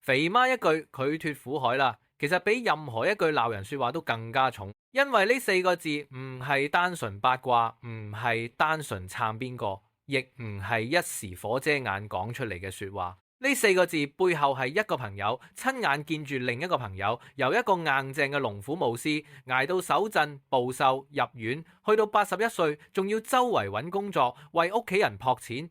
肥媽一句拒脫苦海啦，其實比任何一句鬧人說話都更加重，因為呢四個字唔係單純八卦，唔係單純撐邊個，亦唔係一時火遮眼講出嚟嘅說話。呢四個字背後係一個朋友親眼見住另一個朋友由一個硬淨嘅龍虎武師捱到手震暴瘦入院，去到81歲仲要周圍揾工作為屋企人撲錢。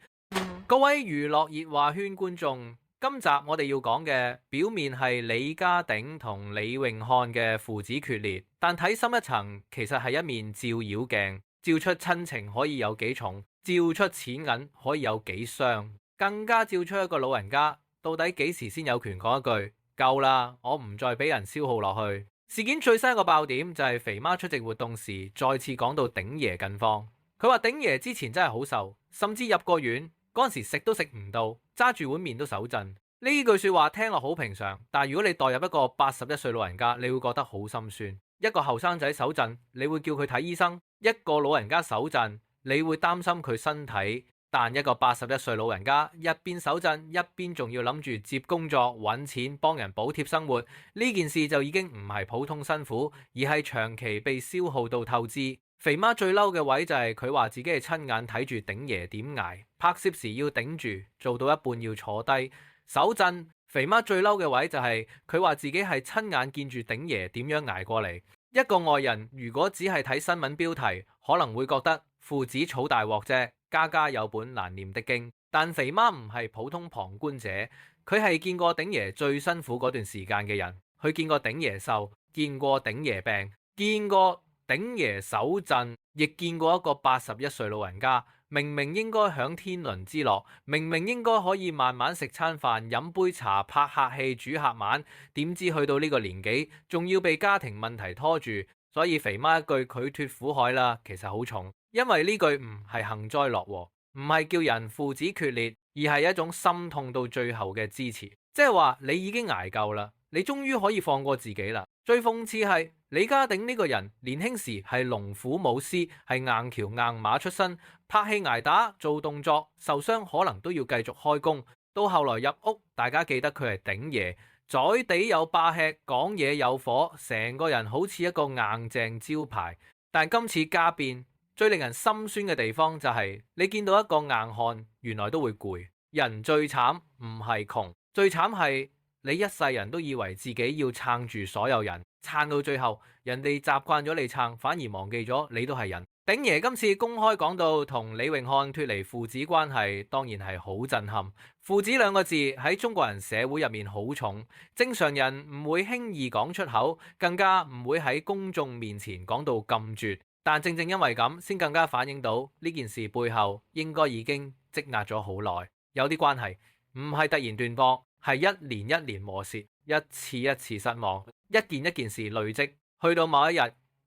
各位娛樂熱話圈觀眾，今集我哋要講嘅表面係李家鼎同李詠漢嘅父子決裂，但睇深一層其實係一面照妖鏡，照出親情可以有幾重，照出錢銀可以有幾傷，更加照出一個老人家到底幾時先有權講一句夠啦，我唔再俾人消耗落去。事件最新一個爆點就係肥媽出席活動時再次講到鼎爺近況，佢話鼎爺之前真係好瘦，甚至入過院，嗰陣時食都食唔到，揸住碗麵都手震。呢句說話聽落好平常，但如果你代入一個81歲老人家，你會覺得好心酸。一個後生仔手震，你會叫佢睇醫生；一個老人家手震，你會擔心佢身體。但一個81歲老人家一邊手震，一邊仲要諗住接工作、揾錢、幫人補貼生活，呢件事就已經唔係普通辛苦，而係長期被消耗到透支。肥媽最嬲嘅位就係佢話自己係親眼睇住鼎爺點捱，拍攝時要頂住，做到一半要坐低手震。肥媽最嬲嘅位就係佢話自己係親眼見住鼎爺點樣捱過嚟。一個外人如果只係睇新聞標題，可能會覺得父子吵大鑊啫，家家有本難念的經。但肥媽唔係普通旁觀者，佢係見過鼎爺最辛苦嗰段時間嘅人，佢見過鼎爺瘦，見過鼎爺病，見過鼎爺手震，亦見過一個81歲老人家，明明應該享天倫之樂，明明應該可以慢慢食餐飯、飲杯茶、拍客戲、煮客晚，點知去到呢個年紀，仲要被家庭問題拖住。所以肥媽一句拒脫苦海啦，其實好重，因為呢句唔係幸災樂禍，唔係叫人父子決裂，而係一種心痛到最後嘅支持，即係話你已經捱夠啦，你終於可以放過自己啦。最諷刺係李家鼎呢個人年輕時係龍虎武師，係硬橋硬馬出身，拍戲捱打做動作受傷可能都要繼續開工，到後來入屋大家記得佢係鼎爺，宰地有霸氣，講嘢有火，成個人好似一個硬淨招牌。但今次家變，最令人心酸嘅地方就係你見到一個硬漢原來都會攰。人最慘唔係窮，最慘係你一世人都以為自己要撐住所有人，撐到最後人哋習慣咗你撐，反而忘記咗你都係人。鼎爺今次公開講到同李詠漢脫離父子關係，當然係好震撼。父子兩個字喺中國人社會入面好重，正常人唔會輕易講出口，更加唔會喺公眾面前講到咁絕。但正正因為咁，先更加反映到呢件事背後應該已經積壓咗好耐。有啲關係唔係突然斷駁，係一年一年磨蝕，一次一次失望，一件一件事累積，去到某一日，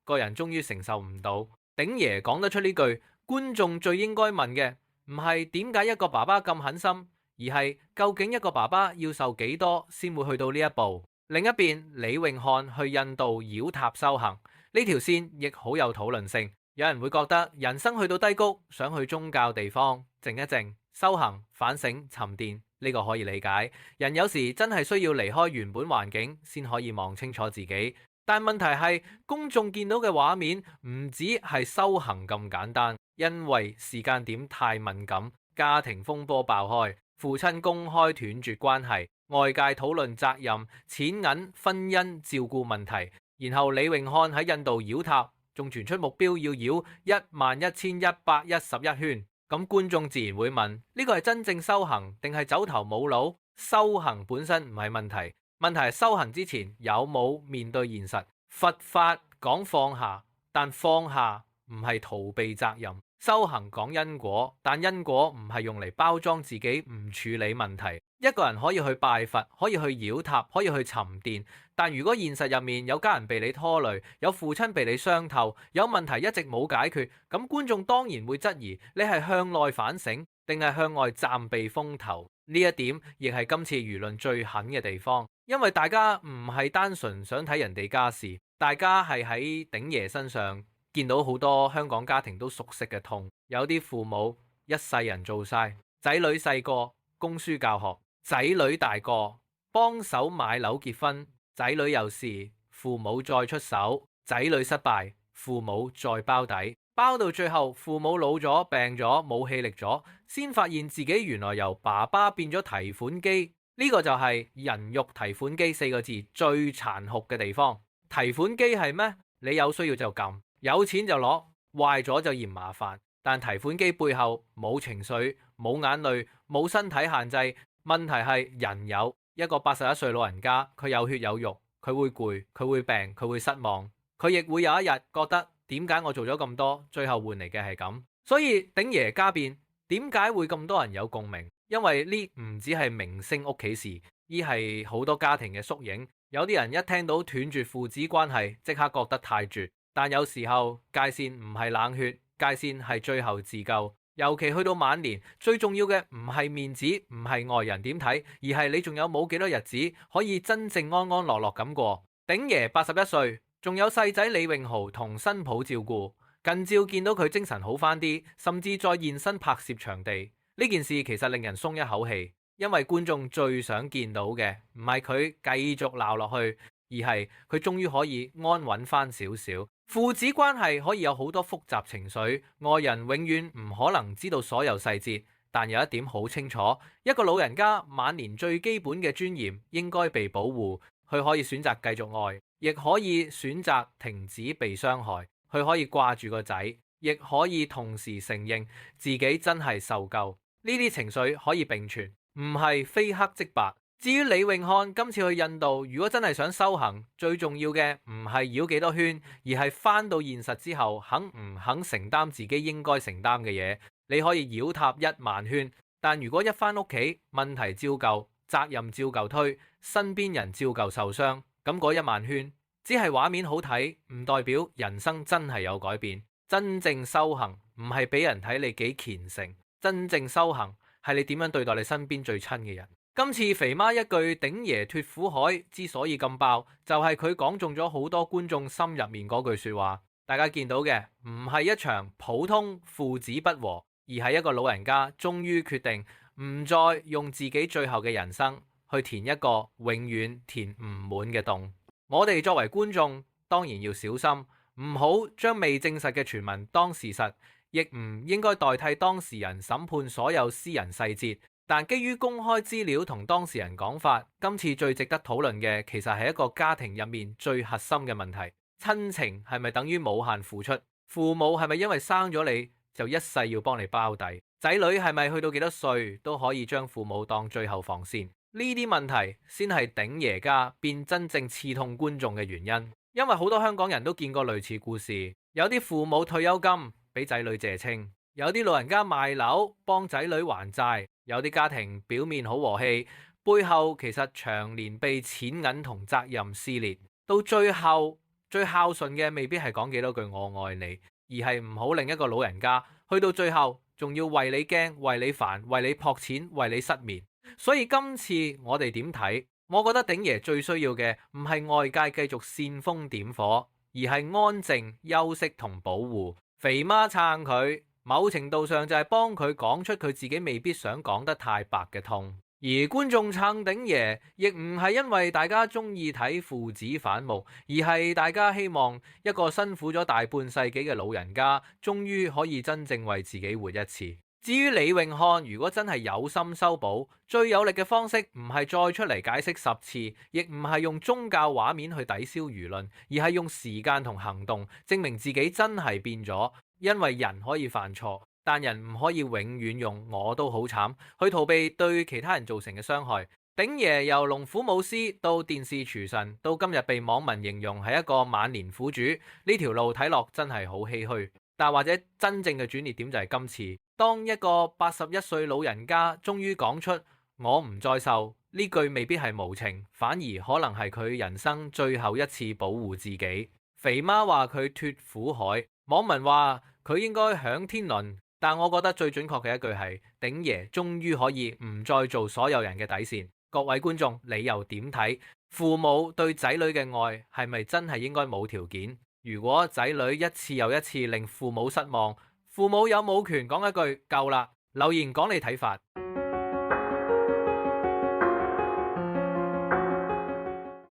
個人終於承受唔到。鼎爺講得出呢句，觀眾最應該問嘅唔係點解一個爸爸咁狠心，而係究竟一個爸爸要受幾多先會去到呢一步。另一邊，李詠漢去印度繞塔修行，呢條線亦好有討論性。有人會覺得人生去到低谷，想去宗教地方靜一靜，修行、反省、沉澱，呢個可以理解。人有時真係需要離開原本環境，先可以望清楚自己。但問題係，公眾見到嘅畫面唔止係修行咁簡單，因為時間點太敏感，家庭風波爆開，父親公開斷絕關係，外界討論責任、錢銀、婚姻、照顧問題，然後李詠漢喺印度繞塔，仲傳出目標要繞11,111圈，咁觀眾自然會問：呢個係真正修行定係走投冇路？修行本身唔係問題。問題係修行之前有冇面對現實？佛法講放下，但放下唔係逃避責任。修行講因果，但因果唔係用嚟包裝自己唔處理問題。一個人可以去拜佛，可以去繞塔，可以去沉澱，但如果現實入面有家人被你拖累，有父親被你傷透，有問題一直冇解決，咁觀眾當然會質疑你係向內反省，定係向外暫避風頭。呢一點亦係今次輿論最狠嘅地方，因為大家唔係單純想睇人哋家事，大家係喺鼎爺身上見到好多香港家庭都熟悉嘅痛。有啲父母一世人做晒，仔女細個供書教學，仔女大個幫手買樓結婚，仔女有事，父母再出手，仔女失敗，父母再包底，包到最後父母老咗病咗冇氣力咗，先發現自己原來由爸爸變咗提款機。呢個就係人肉提款機4個字最殘酷嘅地方。提款機係咩？你有需要就撳，有錢就攞，壞咗就嫌麻煩。但提款機背後冇情緒、冇眼淚、冇身體限制。問題係人有一個81歲老人家，佢有血有肉，佢會攰，佢會病，佢會失望，佢亦會有一日覺得點解我做咗咁多，最後換嚟嘅係咁。所以鼎爺家變點解會咁多人有共鳴？因為呢唔只係明星屋企事，而係好多家庭嘅縮影。有啲人一聽到斷絕父子關係，即刻覺得太絕。但有時候界線唔係冷血，界線係最後自救。尤其去到晚年，最重要嘅唔係面子，唔係外人點睇，而係你仲有冇幾多日子可以真正安安樂樂咁過。鼎爺81歲，仲有細仔李榮豪同新抱照顧。近照見到佢精神好返啲，甚至再現身拍攝場地。呢件事其實令人鬆一口氣，因為觀眾最想見到嘅唔係佢繼續鬧落去，而係佢終於可以安穩翻少少。父子關係可以有好多複雜情緒，外人永遠唔可能知道所有細節，但有一點好清楚，一個老人家晚年最基本嘅尊嚴應該被保護。佢可以選擇繼續愛，亦可以選擇停止被傷害。佢可以掛住個仔，亦可以同時承認自己真係受夠。呢啲情緒可以並存，唔係非黑即白。至於李永漢今次去印度，如果真係想修行，最重要嘅唔係繞幾多圈，而係翻到現實之後肯唔肯承擔自己應該承擔嘅嘢。你可以繞塔10000圈，但如果一翻屋企，問題照舊，責任照舊推，身邊人照舊受傷，咁嗰10000圈只係畫面好睇，唔代表人生真係有改變。真正修行唔係俾人睇你幾虔誠。真正修行係你點樣對待你身邊最親嘅人。今次肥媽一句鼎爺脫苦海之所以咁爆，就係佢講中咗好多觀眾心入面嗰句說話。大家見到嘅唔係一場普通父子不和，而係一個老人家終於決定唔再用自己最後嘅人生去填一個永遠填唔滿嘅洞。我哋作為觀眾當然要小心，唔好將未證實嘅傳聞當事實，亦唔應該代替當事人審判所有私人細節。但基於公開資料同當事人講法，今次最值得討論嘅其實係一個家庭入面最核心嘅問題：親情係咪等於無限付出？父母係咪因為生咗你就一世要幫你包底？仔女係咪去到幾多歲都可以將父母當最後防線？呢啲問題先係鼎爺家變真正刺痛觀眾嘅原因。因為好多香港人都見過類似故事，有啲父母退休金俾仔女借清，有啲老人家賣樓幫仔女還債，有啲家庭表面好和氣，背後其實長年被錢銀同責任撕裂。到最後最孝順嘅未必係講幾多句我愛你，而係唔好令一個老人家去到最後仲要為你驚、為你煩、為你撲錢、為你失眠。所以今次我哋點睇？我覺得鼎爺最需要嘅唔係外界繼續煽風點火，而係安靜、休息同保護。肥媽撐佢，某程度上就係幫佢講出佢自己未必想講得太白嘅痛。而觀眾撐鼎爺，亦唔係因為大家中意睇父子反目，而係大家希望一個辛苦咗大半世紀嘅老人家，終於可以真正為自己活一次。至於李永漢，如果真係有心修補，最有力嘅方式唔係再出嚟解釋10次，亦唔係用宗教畫面去抵消輿論，而係用時間同行動證明自己真係變咗。因為人可以犯錯，但人唔可以永遠用我都好慘去逃避對其他人造成嘅傷害。鼎爺由龍虎武師到電視廚神，到今日被網民形容係一個晚年苦主，呢條路睇落真係好唏噓。但或者真正嘅轉捩點就係今次，當一個81歲老人家終於講出我唔再受呢句，未必係無情，反而可能係佢人生最後一次保護自己。肥媽話佢脫苦海，網民話佢應該享天倫，但我覺得最準確嘅一句係鼎爺終於可以唔再做所有人嘅底線。各位觀眾，你又點睇？父母對仔女嘅愛係咪真係應該冇條件？如果仔女一次又一次令父母失望，父母有冇權講一句夠啦？留言講你睇法。